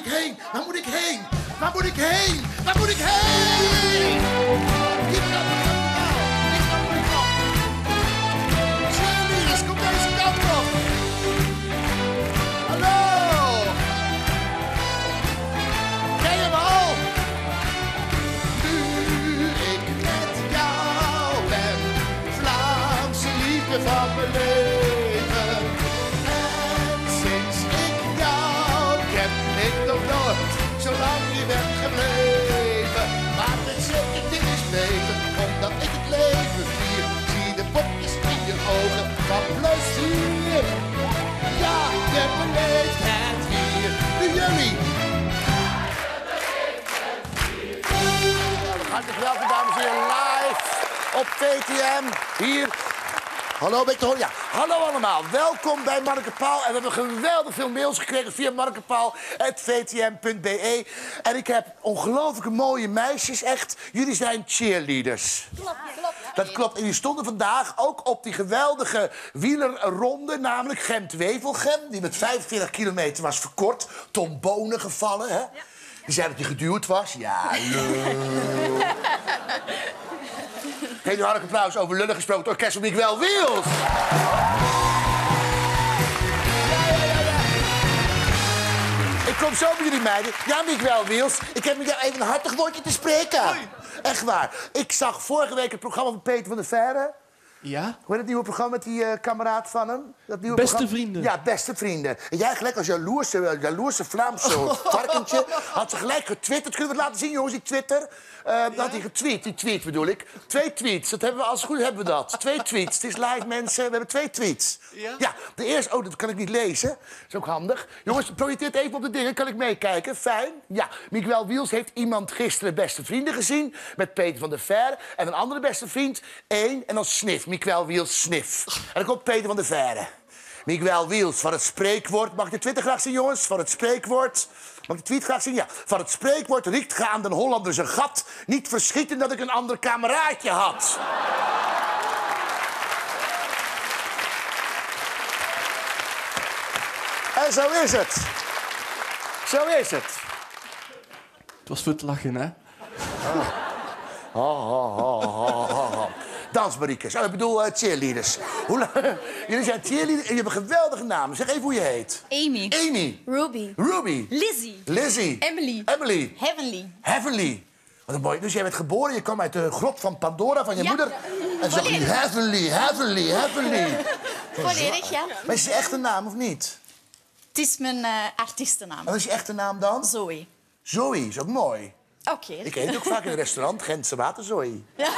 ik heen? Waar moet ik heen? Waar moet ik heen? Waar moet ik heen? Die kant op. Die kant op. Cheerleaders, kom deze kant op. Hallo. Ken je me al? Nu ik met jou ben, Vlaamse liefde van mijn leven. En sinds ik jou ken, ik nog nooit zolang je bent gebleven. Maar het zeker dit is beter, omdat ik het leven vier. Zie de bokjes in je ogen van plezier. Ja, je beleeft het hier. Nu jullie. Hartelijk welkom, dames en heren, live op VTM, hier. Hallo, ben ik te horen? Ja. Hallo allemaal, welkom bij Marke Paal. En we hebben geweldig veel mails gekregen via markepaal@vtm.be. En ik heb ongelooflijke mooie meisjes, echt. Jullie zijn cheerleaders. Klopt. Dat klopt. En die stonden vandaag ook op die geweldige wielerronde, namelijk Gent-Wevelgem, die met 45 kilometer was verkort. Tom Bonen gevallen, hè? Die zei dat hij geduwd was. Ja, Geef nu hartelijk applaus over lullen gesproken. Het orkest van Miguel Wiels. Ik kom zo bij jullie meiden. Ja, Miguel Wiels. Ik heb met jou even een hartig woordje te spreken. Hoi. Echt waar. Ik zag vorige week het programma van Peter van der Veire. Ja? Hoe heet het nieuwe programma met die kameraad van hem? Dat nieuwe Beste programma? Vrienden. Ja, Beste Vrienden. En jij gelijk als jaloerse Vlaamse varkentje had ze gelijk getwitterd. Kunnen we het laten zien, jongens, die Twitter? Dat had hij getweet, die tweet bedoel ik. 2 tweets, dat hebben we, als het goed hebben we dat. 2 tweets, het is live mensen, we hebben 2 tweets. Ja? Ja, de eerste, oh, dat kan ik niet lezen. Dat is ook handig. Jongens, projecteer het even op de dingen, kan ik meekijken? Fijn. Ja, Miguel Wiels heeft iemand gisteren Beste Vrienden gezien met Peter van der Veire. En een andere beste vriend, 1 en dan snif. Miguel Wiels snif. En dan komt Peter van der Veire. Miguel Wiels, van het spreekwoord... Mag ik de Twitter graag zien, jongens? Van het spreekwoord... Mag ik de tweet graag zien? Ja. Van het spreekwoord riekt gaan den Hollanders een gat. Niet verschieten dat ik een ander kameraadje had. En zo is het. Zo is het. Het was voor het lachen, hè? Dansmariekes. Oh, ik bedoel cheerleaders. Jullie zijn cheerleaders en je hebt een geweldige naam. Zeg even hoe je heet. Amy. Amy. Ruby. Ruby. Lizzie. Lizzie. Emily. Emily. Heavenly. Heavenly. Wat een mooi. Dus jij bent geboren, je kwam uit de grot van Pandora van je moeder. En zo je Heavenly. Volledig, ja. Maar is je echte naam of niet? Het is mijn artiestennaam. Wat is je echte naam dan? Zoe. Zoe, is ook mooi. Oké. Ik eet ook vaak in een restaurant, Gentse Water Zoe. Ja.